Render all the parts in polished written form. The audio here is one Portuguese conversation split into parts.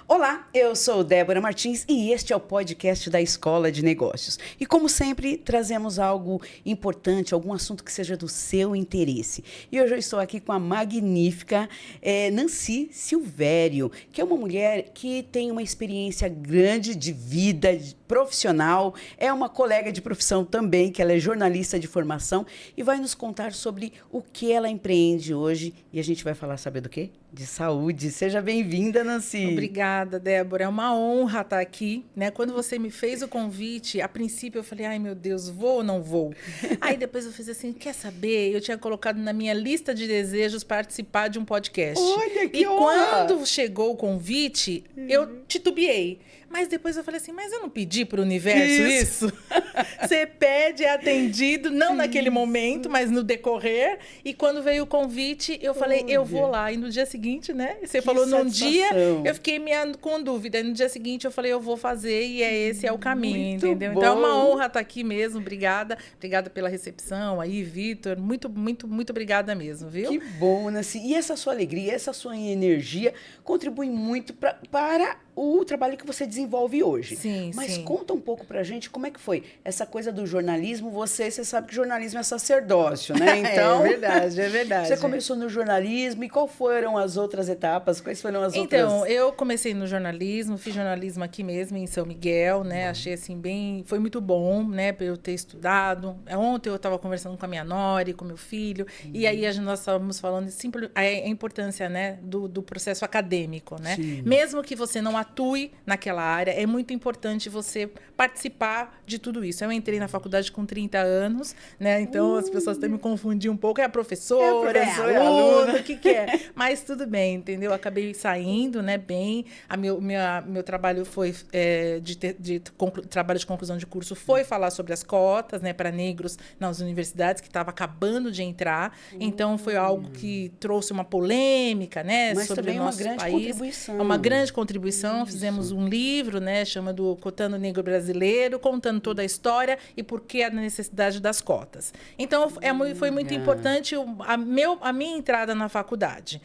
Olá, eu sou Débora Martins e este é o podcast da Escola de Negócios. E como sempre, trazemos algo importante, algum assunto que seja do seu interesse. E hoje eu estou aqui com a magnífica Nancy Silvério, que é uma mulher que tem uma experiência grande de vida profissional, é uma colega de profissão também, que ela é jornalista de formação e vai nos contar sobre o que ela empreende hoje. E a gente vai falar, sabe do quê? De saúde. Seja bem-vinda, Nancy. Obrigada, Débora. É uma honra estar aqui, né? Quando você me fez o convite, a princípio eu falei, ai meu Deus, vou ou não vou? Aí depois eu fiz assim, quer saber? Eu tinha colocado na minha lista de desejos participar de um podcast. Olha, que honra! Quando chegou o convite, eu titubeei. Mas depois eu falei assim, mas eu não pedi para o universo isso? Você pede, é atendido, não naquele momento, mas no decorrer. E quando veio o convite, eu falei, eu vou lá. E no dia seguinte, né? Você falou num dia, eu fiquei com dúvida. E no dia seguinte eu falei, eu vou fazer e esse é o caminho, muito entendeu? Bom. Então é uma honra estar aqui mesmo. Obrigada. Obrigada pela recepção aí, Vitor. Muito, muito, muito obrigada mesmo, viu? Que bom, Nancy. E essa sua alegria, essa sua energia contribui muito para o trabalho que você desenvolve hoje. Sim, Mas sim. conta um pouco pra gente como é que foi essa coisa do jornalismo. Você sabe que jornalismo é sacerdócio, né? Então, é verdade, é verdade. Você começou no jornalismo e quais foram as outras etapas? Quais foram as outras? Então, eu comecei no jornalismo, fiz jornalismo aqui mesmo em São Miguel, né? Achei assim foi muito bom, né, para eu ter estudado. Ontem eu estava conversando com a minha nora e com meu filho, e aí nós estávamos falando a importância, né, do processo acadêmico, né? Sim. Mesmo que você não atue naquela área, é muito importante você participar de tudo isso. Eu entrei na faculdade com 30 anos, né? Então as pessoas até me confundiam um pouco. É a professora, é aluna, o que é? Mas tudo bem, entendeu? Eu acabei saindo, né, bem. Meu trabalho foi trabalho de conclusão de curso foi falar sobre as cotas, né, para negros nas universidades, que estava acabando de entrar. Então foi algo que trouxe uma polêmica, né, mas sobre o nosso país. Mas também uma grande contribuição. É uma grande contribuição. Isso. Fizemos um livro, né, chamado Cotando Negro Brasileiro, contando toda a história e por que a necessidade das cotas. Então, foi muito importante a minha entrada na faculdade.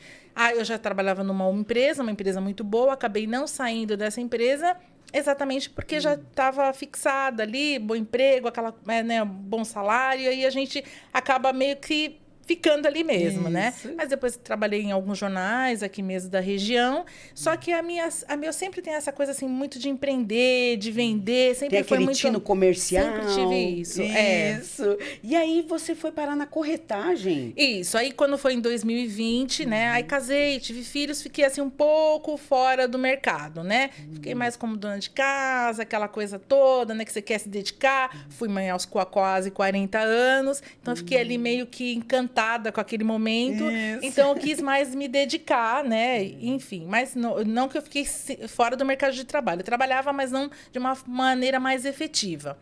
Eu já trabalhava numa uma empresa muito boa, acabei não saindo dessa empresa exatamente porque já estava fixada ali, bom emprego, né, bom salário, e aí a gente acaba meio que ficando ali mesmo, né? Mas depois trabalhei em alguns jornais aqui mesmo da região. Só que eu sempre tenho essa coisa assim muito de empreender, de vender, sempre tem foi aquele muito tino comercial. Sempre tive isso. Isso. E aí você foi parar na corretagem. Isso. Aí quando foi em 2020, né? Aí casei, tive filhos, fiquei assim um pouco fora do mercado, né? Fiquei mais como dona de casa, aquela coisa toda, né, que você quer se dedicar. Fui mãe aos quase 40 anos. Então eu fiquei ali meio que encantada com aquele momento. Isso. Então eu quis mais me dedicar, né? Enfim, mas não que eu fiquei fora do mercado de trabalho. Eu trabalhava, mas não de uma maneira mais efetiva.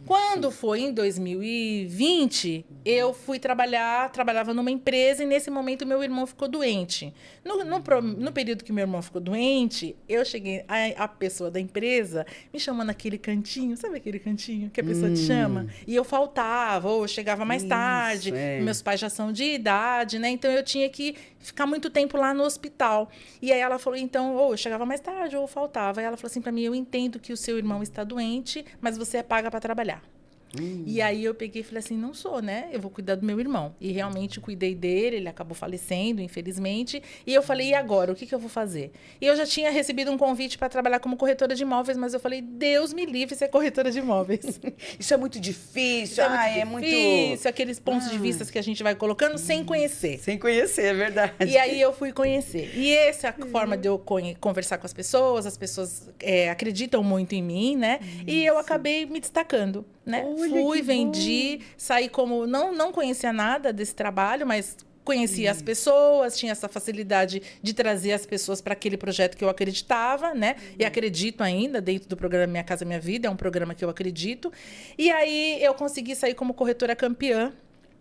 Quando foi em 2020, eu fui trabalhava numa empresa e nesse momento meu irmão ficou doente. No período que meu irmão ficou doente, eu cheguei, a pessoa da empresa me chamou naquele cantinho, sabe aquele cantinho que a pessoa te chama? E eu faltava, ou eu chegava mais tarde, meus pais já são de idade, né? Então eu tinha que ficar muito tempo lá no hospital. E aí ela falou, então, ou eu chegava mais tarde, ou eu faltava. Aí ela falou assim para mim, eu entendo que o seu irmão está doente, mas você é paga para trabalhar. E aí eu peguei e falei assim, não sou, né? Eu vou cuidar do meu irmão. E realmente cuidei dele, ele acabou falecendo, infelizmente. E eu falei, e agora? O que eu vou fazer? E eu já tinha recebido um convite para trabalhar como corretora de imóveis, mas eu falei, Deus me livre ser corretora de imóveis. Isso é muito difícil. É muito difícil. Aqueles pontos de vista que a gente vai colocando sem conhecer. Sem conhecer, é verdade. E aí eu fui conhecer. E essa é a forma de eu conversar com as pessoas acreditam muito em mim, né? E eu acabei me destacando, né? Fui, vendi, saí como... Não conhecia nada desse trabalho, mas conhecia as pessoas, tinha essa facilidade de trazer as pessoas para aquele projeto que eu acreditava, né? E acredito ainda dentro do programa Minha Casa Minha Vida, é um programa que eu acredito. E aí eu consegui sair como corretora campeã.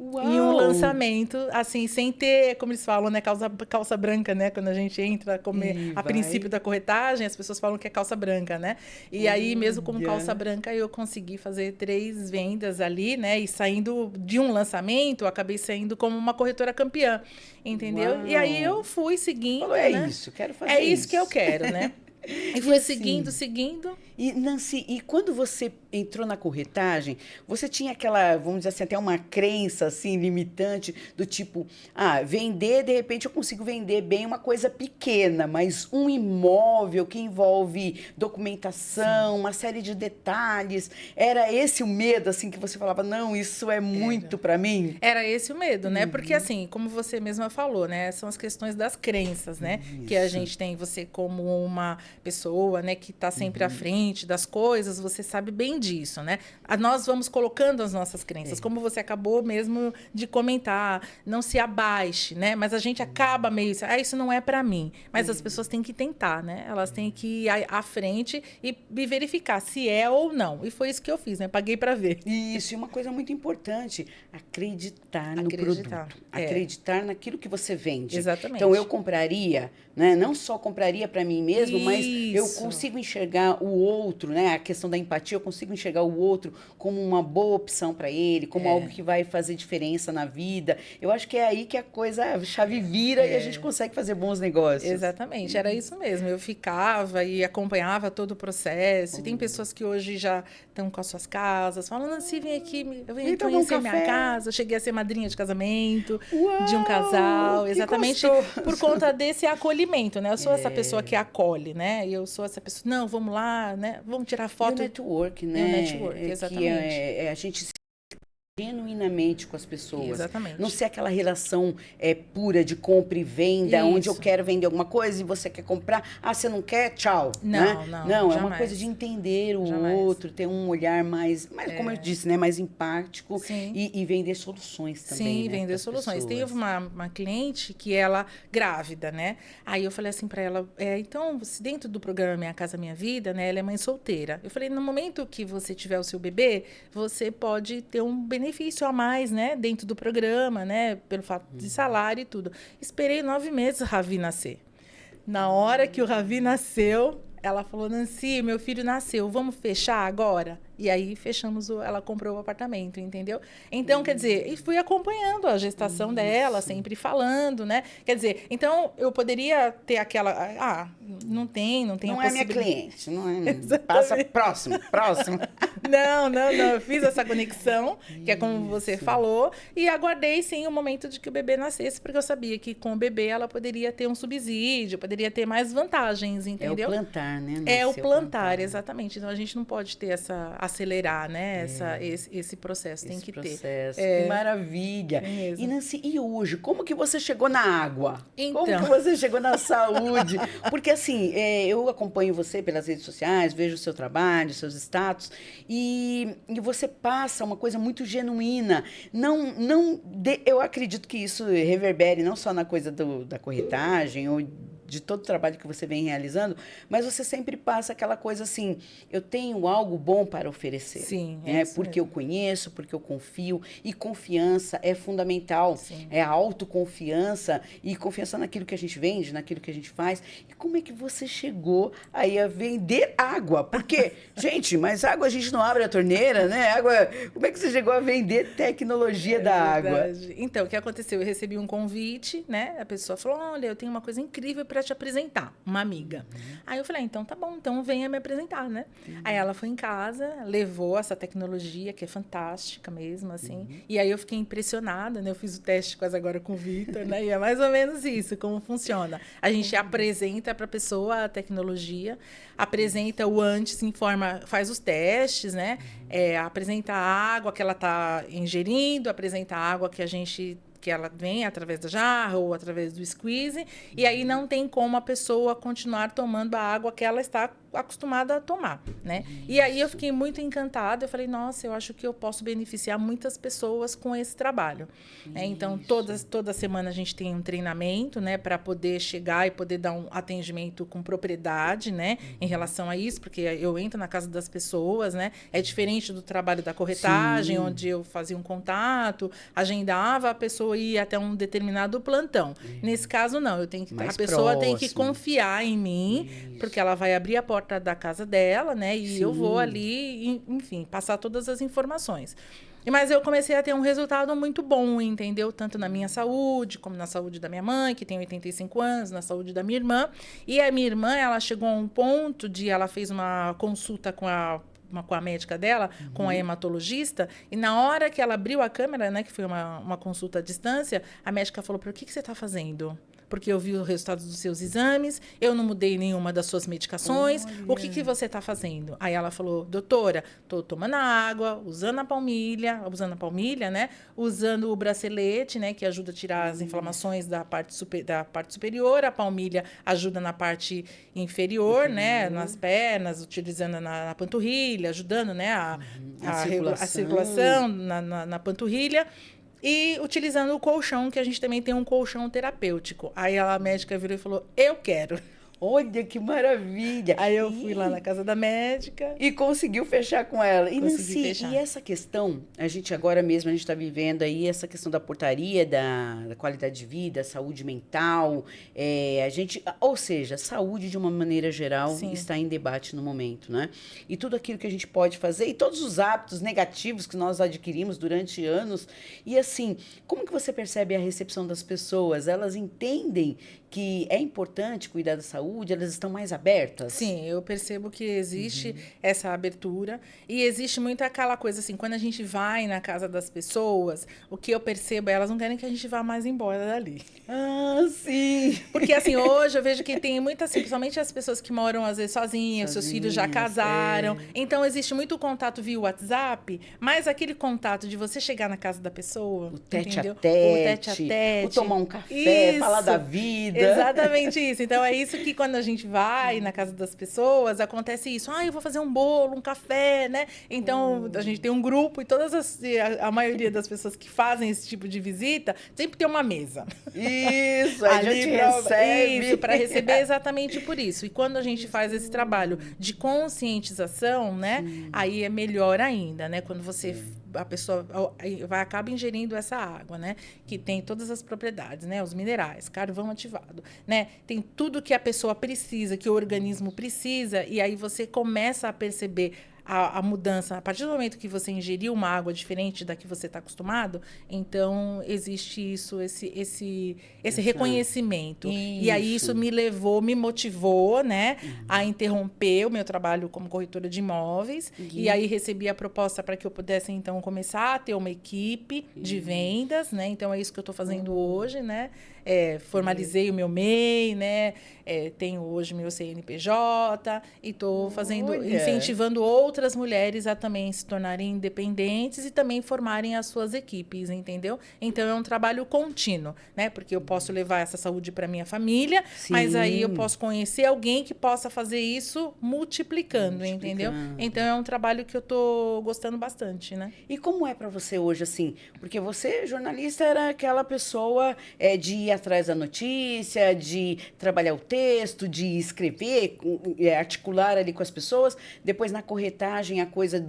Uau. E um lançamento, assim, sem ter, como eles falam, né, calça branca, né? Quando a gente entra a princípio da corretagem, as pessoas falam que é calça branca, né? E aí, mesmo com calça branca, eu consegui fazer 3 vendas ali, né? E saindo de um lançamento, eu acabei saindo como uma corretora campeã, entendeu? Uau. E aí eu fui seguindo, Falou, né? isso, quero fazer isso que eu quero, né? E foi seguindo. E, Nancy, e quando você entrou na corretagem, você tinha aquela, vamos dizer assim, até uma crença assim, limitante, do tipo, vender, de repente eu consigo vender bem uma coisa pequena, mas um imóvel que envolve documentação, uma série de detalhes, era esse o medo, assim, que você falava, não, isso é muito para mim? Era esse o medo, né? Porque, assim, como você mesma falou, né? São as questões das crenças, né? Que a gente tem, você como uma pessoa, né, que está sempre à frente das coisas, você sabe bem disso, né? Nós vamos colocando as nossas crenças, como você acabou mesmo de comentar, não se abaixe, né? Mas a gente acaba meio, isso não é para mim. Mas as pessoas têm que tentar, né? Elas têm que ir à frente e verificar se é ou não. E foi isso que eu fiz, né? Paguei para ver. Isso, e uma coisa muito importante, acreditar no produto. Acreditar naquilo que você vende. Exatamente. Então, eu compraria, né? Não só compraria para mim mesmo, mas eu consigo enxergar o outro, né? A questão da empatia, eu consigo enxergar o outro como uma boa opção para ele, como algo que vai fazer diferença na vida. Eu acho que é aí que a chave vira e a gente consegue fazer bons negócios. Exatamente, era isso mesmo. Eu ficava e acompanhava todo o processo. E tem pessoas que hoje já estão com as suas casas, falam, Nancy, vem aqui, eu venho conhecer minha casa. Eu cheguei a ser madrinha de casamento de um casal, exatamente por conta desse acolhimento, né? Eu sou essa pessoa que acolhe, né? E eu sou essa pessoa, não, vamos lá, né? Vamos tirar foto. E o network, né? O network, exatamente. Que a gente se genuinamente com as pessoas. Exatamente. Não ser aquela relação pura de compra e venda, onde eu quero vender alguma coisa e você quer comprar. Você não quer? Tchau. Não, né? não, é uma coisa de entender o outro, ter um olhar mais como eu disse, né, mais empático e vender soluções também. Sim, vender soluções. Teve uma cliente que ela grávida, né? Aí eu falei assim para ela, então, dentro do programa Minha Casa Minha Vida, né, ela é mãe solteira. Eu falei, no momento que você tiver o seu bebê, você pode ter um benefício a mais, né, dentro do programa, né, pelo fato de salário e tudo. Esperei 9 meses o Ravi nascer. Na hora que o Ravi nasceu, ela falou, Nancy, meu filho nasceu, vamos fechar agora? E aí fechamos, ela comprou o apartamento, entendeu? Então, quer dizer, e fui acompanhando a gestação dela, sempre falando, né? Quer dizer, então eu poderia ter aquela, não tem não a é minha cliente, não é. Passa próximo. Não, eu fiz essa conexão, que é como você falou, e aguardei sim o momento de que o bebê nascesse, porque eu sabia que com o bebê ela poderia ter um subsídio, poderia ter mais vantagens, entendeu? É o plantar, né? É o plantar, exatamente. Então a gente não pode ter acelerar, né? Esse processo, tem que ter. Que maravilha. E Nancy, e hoje, como que você chegou na água? Então. Como que você chegou na saúde? Porque assim, eu acompanho você pelas redes sociais, vejo o seu trabalho, seus status, e você passa uma coisa muito genuína. Eu acredito que isso reverbere não só na coisa da corretagem ou de todo o trabalho que você vem realizando, mas você sempre passa aquela coisa assim, eu tenho algo bom para oferecer. Sim, porque eu conheço, porque eu confio, e confiança é fundamental. Sim. É a autoconfiança e confiança naquilo que a gente vende, naquilo que a gente faz. E como é que você chegou aí a vender água? Porque, gente, mas água a gente não abre a torneira, né? Água, como é que você chegou a vender tecnologia da água? Então, o que aconteceu? Eu recebi um convite, né? A pessoa falou, olha, eu tenho uma coisa incrível para te apresentar, uma amiga. Aí eu falei, então tá bom, então venha me apresentar, né? Aí ela foi em casa, levou essa tecnologia, que é fantástica mesmo, assim. E aí eu fiquei impressionada, né? Eu fiz o teste quase agora com o Vitor, né? E é mais ou menos isso, como funciona. A gente apresenta para a pessoa a tecnologia, apresenta o antes, faz os testes, né? Apresenta a água que ela está ingerindo, apresenta a água que ela vem através da jarra ou através do squeeze, e aí não tem como a pessoa continuar tomando a água que ela está acostumada a tomar, né? E aí eu fiquei muito encantada, eu falei, nossa, eu acho que eu posso beneficiar muitas pessoas com esse trabalho. Então, toda semana a gente tem um treinamento, né, para poder chegar e poder dar um atendimento com propriedade, né, em relação a isso, porque eu entro na casa das pessoas, né? É diferente do trabalho da corretagem, onde eu fazia um contato, agendava, a pessoa ia até um determinado plantão. Nesse caso, não, a pessoa tem que confiar em mim, porque ela vai abrir a porta da casa dela, né? E eu vou ali, enfim, passar todas as informações. Mas eu comecei a ter um resultado muito bom, entendeu? Tanto na minha saúde, como na saúde da minha mãe, que tem 85 anos, na saúde da minha irmã. E a minha irmã, ela chegou a um ponto de... Ela fez uma consulta com a médica dela, com a hematologista, e na hora que ela abriu a câmera, né, que foi uma consulta à distância, a médica falou, o que você está fazendo? Porque eu vi os resultados dos seus exames, eu não mudei nenhuma das suas medicações, o que você está fazendo? Aí ela falou, doutora, estou tomando água, usando a palmilha, né? Usando o bracelete, né? Que ajuda a tirar as inflamações da parte superior, a palmilha ajuda na parte inferior, né? Nas pernas, utilizando na panturrilha, ajudando, né? A circulação na panturrilha. E utilizando o colchão, que a gente também tem um colchão terapêutico. Aí a médica virou e falou, eu quero. Olha, que maravilha! Aí eu fui lá na casa da médica. E conseguiu fechar com ela. E, Consegui Nancy, fechar. E essa questão, a gente agora mesmo, a gente está vivendo aí essa questão da portaria, da qualidade de vida, saúde mental, ou seja, saúde de uma maneira geral está em debate no momento, né? E tudo aquilo que a gente pode fazer, e todos os hábitos negativos que nós adquirimos durante anos. E assim, como que você percebe a recepção das pessoas? Elas entendem que é importante cuidar da saúde, elas estão mais abertas? Sim, eu percebo que existe essa abertura e existe muito aquela coisa assim, quando a gente vai na casa das pessoas, o que eu percebo é elas não querem que a gente vá mais embora dali. Ah, sim! Porque assim, hoje eu vejo que tem muitas, assim, principalmente as pessoas que moram às vezes sozinhas, seus filhos já casaram, então existe muito contato via WhatsApp, mas aquele contato de você chegar na casa da pessoa, o tete entendeu? a tete, o tete a tete, o tomar um café, isso, falar da vida. Exatamente isso. Então é isso que quando a gente vai na casa das pessoas, acontece isso. Eu vou fazer um bolo, um café, né? Então a gente tem um grupo e a maioria das pessoas que fazem esse tipo de visita sempre tem uma mesa. Isso, a gente recebe. Isso, para receber exatamente por isso. E quando a gente faz esse trabalho de conscientização, né? Aí é melhor ainda, né? Quando a pessoa acaba ingerindo essa água, né? Que tem todas as propriedades, né? Os minerais, carvão ativado, né? Tem tudo que a pessoa precisa, que o organismo precisa, e aí você começa a perceber a mudança. A partir do momento que você ingeriu uma água diferente da que você está acostumado, então existe esse reconhecimento. E aí isso me motivou, né, a interromper o meu trabalho como corretora de imóveis. E aí recebi a proposta para que eu pudesse, então, começar a ter uma equipe de vendas, né? Então é isso que eu estou fazendo hoje, né? Formalizei o meu MEI, né? Tenho hoje meu CNPJ e estou incentivando outras mulheres a também se tornarem independentes e também formarem as suas equipes, entendeu? Então é um trabalho contínuo, né? Porque eu posso levar essa saúde para minha família, mas aí eu posso conhecer alguém que possa fazer isso multiplicando, entendeu? Então é um trabalho que eu estou gostando bastante, né? E como é para você hoje, assim? Porque você, jornalista, era aquela pessoa de ir atrás da notícia, de trabalhar o texto, de escrever, articular ali com as pessoas, depois na corretagem a coisa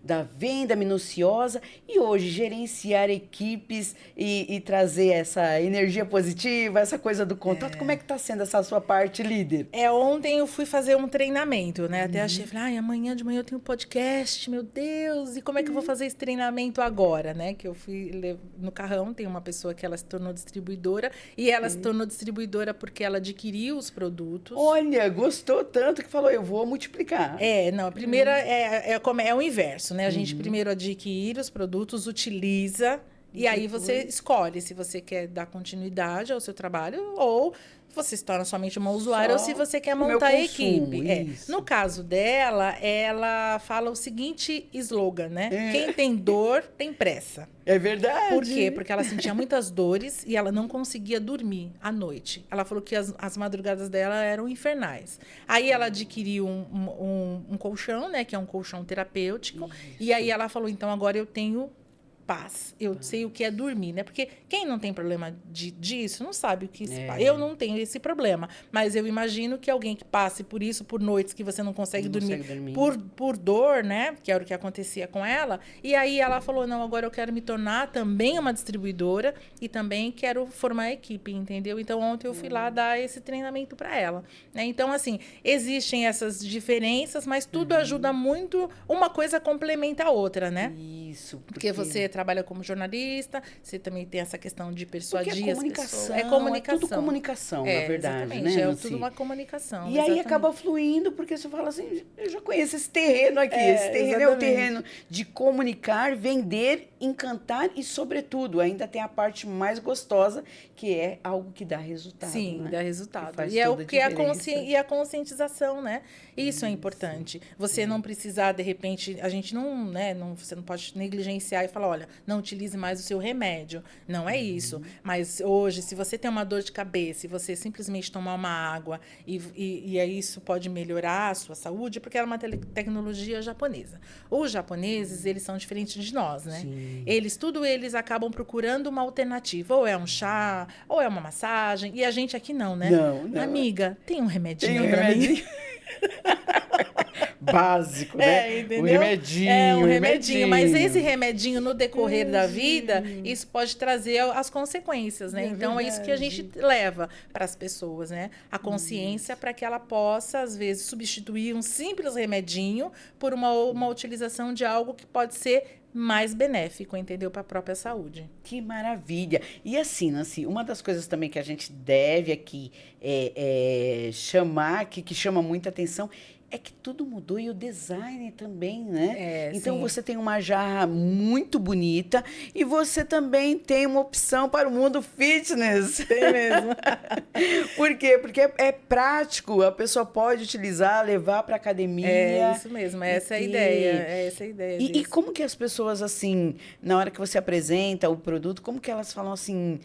da venda minuciosa, e hoje gerenciar equipes e trazer essa energia positiva, essa coisa do contato. Como é que está sendo essa sua parte líder? Ontem eu fui fazer um treinamento, né? Até achei, falei, amanhã de manhã eu tenho um podcast, meu Deus, e como é que eu vou fazer esse treinamento agora, né? Que eu fui no carrão, tem uma pessoa que ela se tornou distribuidora, e ela se tornou distribuidora porque ela adquiriu os produtos. Olha, gostou tanto que falou, eu vou multiplicar. A primeira é o inverso, né? A gente primeiro adquire os produtos, utiliza, e aí você escolhe se você quer dar continuidade ao seu trabalho ou você se torna somente uma usuária ou se você quer montar a equipe. No caso dela, ela fala o seguinte slogan, né? Quem tem dor, tem pressa. É verdade. Por quê? Porque ela sentia muitas dores e ela não conseguia dormir à noite. Ela falou que as madrugadas dela eram infernais. Aí ela adquiriu um colchão, né? Que é um colchão terapêutico. E aí ela falou, então agora eu tenho paz. Eu sei o que é dormir, né? Porque quem não tem problema disso não sabe o que se passa. Eu não tenho esse problema, mas eu imagino que alguém que passe por isso, por noites que você não consegue dormir. Por dor, né? Que era o que acontecia com ela. E aí ela falou, não, agora eu quero me tornar também uma distribuidora e também quero formar a equipe, entendeu? Então, ontem eu fui lá dar esse treinamento para ela, né? Então, assim, existem essas diferenças, mas tudo ajuda muito, uma coisa complementa a outra, né? Isso. Porque você trabalha como jornalista, você também tem essa questão de persuadir as pessoas. É comunicação. É tudo comunicação, na verdade, exatamente, né? É tudo uma comunicação. E aí acaba fluindo, porque você fala assim, eu já conheço esse terreno aqui. Esse terreno é o terreno de comunicar, vender, encantar e, sobretudo, ainda tem a parte mais gostosa, que é algo que dá resultado. Sim, né? dá resultado. E é o que é a conscientização, né? Isso é importante. Você não precisar, de repente, a gente não, né? Você não pode negligenciar e falar, olha, não utilize mais o seu remédio. Não é isso. Mas hoje, se você tem uma dor de cabeça e você simplesmente tomar uma água e aí isso pode melhorar a sua saúde, porque ela é uma tecnologia japonesa. Os japoneses, eles são diferentes de nós, né? Sim. Eles acabam procurando uma alternativa. Ou é um chá, ou é uma massagem. E a gente aqui não, né? Não. Amiga, tem um remedinho aí pra mim? Básico, né? Entendeu? O remedinho. Um remedinho. Mas esse remedinho, no decorrer da vida, isso pode trazer as consequências, né? Então, é isso que a gente leva para as pessoas, né? A consciência para que ela possa, às vezes, substituir um simples remedinho por uma utilização de algo que pode ser mais benéfico, entendeu? Para a própria saúde. Que maravilha! E assim, Nancy, uma das coisas também que a gente deve aqui chamar, que chama muita atenção, é que tudo mudou e o design também, né? Então, você tem uma jarra muito bonita e você também tem uma opção para o mundo fitness. Tem mesmo. Por quê? Porque é prático, a pessoa pode utilizar, levar para academia. É isso mesmo, essa é a ideia. É essa a ideia. E como que as pessoas, assim, na hora que você apresenta o produto, como que elas falam assim,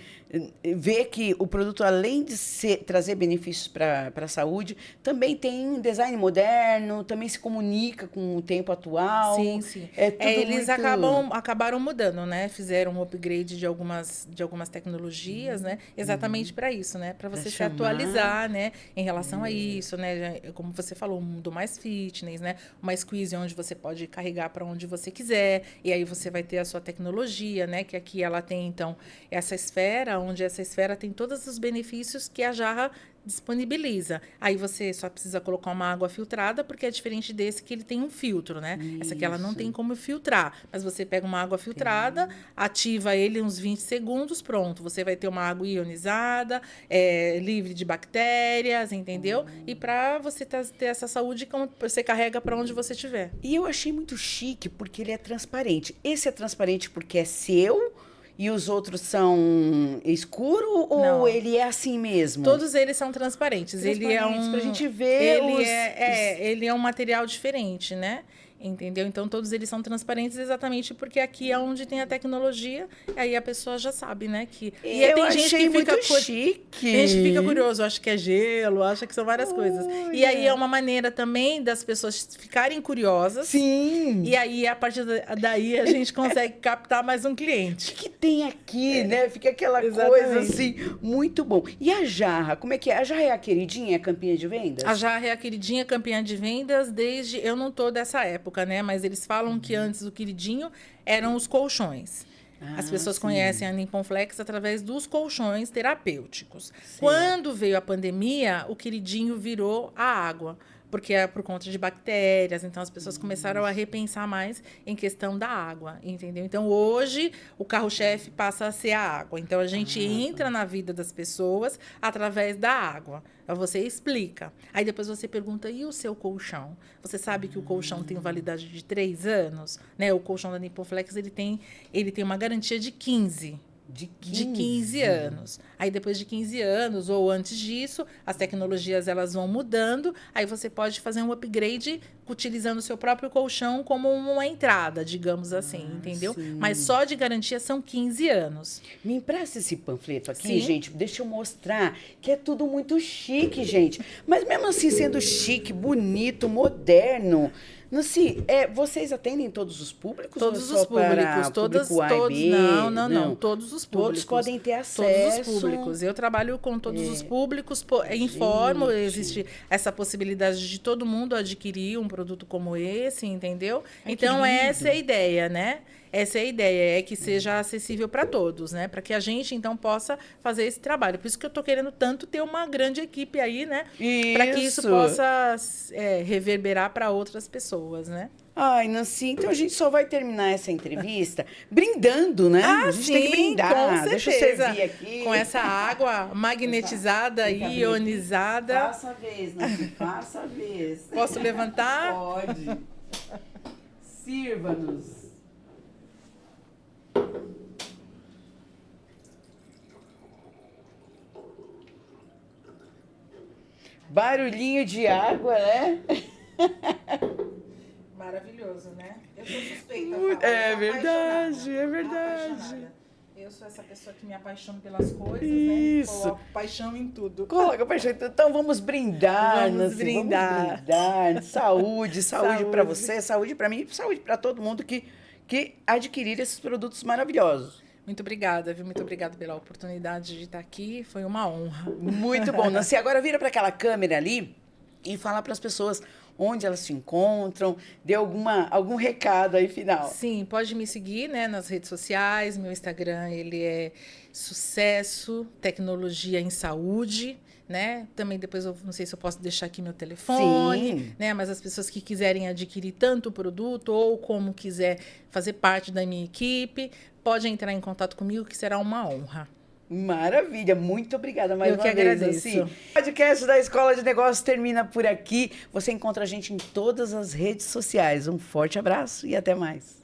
vê que o produto, além de trazer benefícios para a saúde, também tem design moderno, também se comunica com o tempo atual. Sim. Eles acabaram mudando, né? Fizeram um upgrade de algumas tecnologias, né? Exatamente para isso, né? Para você se atualizar, né? Em relação a isso, né? Como você falou, um mundo mais fitness, né? Uma squeeze onde você pode carregar para onde você quiser. E aí você vai ter a sua tecnologia, né? Que aqui ela tem, então, essa esfera, onde essa esfera tem todos os benefícios que a jarra disponibiliza. Aí você só precisa colocar uma água filtrada, porque é diferente desse que ele tem um filtro, né? Isso. Essa aqui ela não tem como filtrar, mas você pega uma água filtrada, ativa ele uns 20 segundos, pronto. Você vai ter uma água ionizada, livre de bactérias, entendeu? E para você ter essa saúde, você carrega para onde você estiver. E eu achei muito chique, porque ele é transparente. Esse é transparente porque é seu... E os outros são escuro ou não, ele é assim mesmo? Todos eles são transparentes. Ele é pra gente ver ele é um material diferente, né? Entendeu? Então, todos eles são transparentes exatamente porque aqui é onde tem a tecnologia, e aí a pessoa já sabe, né? Tem gente que fica chique. Tem gente que fica curioso, acha que é gelo, acha que são várias coisas. E aí é uma maneira também das pessoas ficarem curiosas. Sim. E aí, a partir daí, a gente consegue captar mais um cliente. O que tem aqui, né? Fica aquela coisa assim, muito bom. E a jarra, como é que é? A jarra é a queridinha, a campeã de vendas? A jarra é a queridinha, campeã de vendas, desde... Eu não tô dessa época, né? Mas eles falam que antes o queridinho eram os colchões. As pessoas conhecem a Nippon-Flex através dos colchões terapêuticos. Sim. Quando veio a pandemia, o queridinho virou a água, porque é por conta de bactérias, então as pessoas começaram a repensar mais em questão da água, entendeu? Então, hoje, o carro-chefe passa a ser a água. Então, a gente entra na vida das pessoas através da água. Então, você explica. Aí, depois você pergunta, e o seu colchão? Você sabe que o colchão tem validade de 3 anos? Né? O colchão da Nippon-Flex, ele tem uma garantia de 15. De 15 anos. Aí, depois de 15 anos, ou antes disso, as tecnologias elas vão mudando. Aí, você pode fazer um upgrade utilizando o seu próprio colchão como uma entrada, digamos assim, entendeu? Sim. Mas só de garantia são 15 anos. Me empresta esse panfleto aqui, gente. Deixa eu mostrar que é tudo muito chique, gente. Mas mesmo assim, sendo chique, bonito, moderno... Nancy, vocês atendem todos os públicos? Todos ou é os só para públicos, público A e todos, B? não, todos os públicos. Todos podem ter acesso. Todos os públicos. Eu trabalho com todos os públicos, informo, existe essa possibilidade de todo mundo adquirir um produto como esse, entendeu? Ai, então, que lindo. essa é a ideia, né? Essa é a ideia, é que seja acessível para todos, né? Para que a gente, então, possa fazer esse trabalho. Por isso que eu estou querendo tanto ter uma grande equipe aí, né? Para que isso possa reverberar para outras pessoas, né? Ai, Nancy, então a gente só vai terminar essa entrevista brindando, né? A gente tem que brindar. Com certeza. Deixa eu servir aqui. Com essa água magnetizada e ionizada. Faça a vez, Nancy, faça a vez. Posso levantar? Pode. Sirva-nos. Barulhinho de água, né? Maravilhoso, né? Eu sou suspeita. É verdade, é verdade. Eu sou essa pessoa que me apaixona pelas coisas, Isso. né? Coloco paixão em tudo. Coloca paixão. Então vamos brindar, Vamos Nancy, brindar. Vamos brindar. Saúde Saúde. para você, saúde para mim, saúde para todo mundo que adquirir esses produtos maravilhosos. Muito obrigada, viu? Muito obrigada pela oportunidade de estar aqui. Foi uma honra. Muito bom, Nancy. Agora vira para aquela câmera ali e fala para as pessoas onde elas se encontram, dê algum recado aí final. Sim, pode me seguir, né, nas redes sociais. Meu Instagram, ele é Sucesso Tecnologia em Saúde, né? Também depois eu não sei se eu posso deixar aqui meu telefone, Sim. né? Mas as pessoas que quiserem adquirir tanto o produto ou como quiser fazer parte da minha equipe, pode entrar em contato comigo, que será uma honra. Maravilha, muito obrigada mais uma vez. Eu que agradeço. Nancy. O podcast da Escola de Negócios termina por aqui. Você encontra a gente em todas as redes sociais. Um forte abraço e até mais.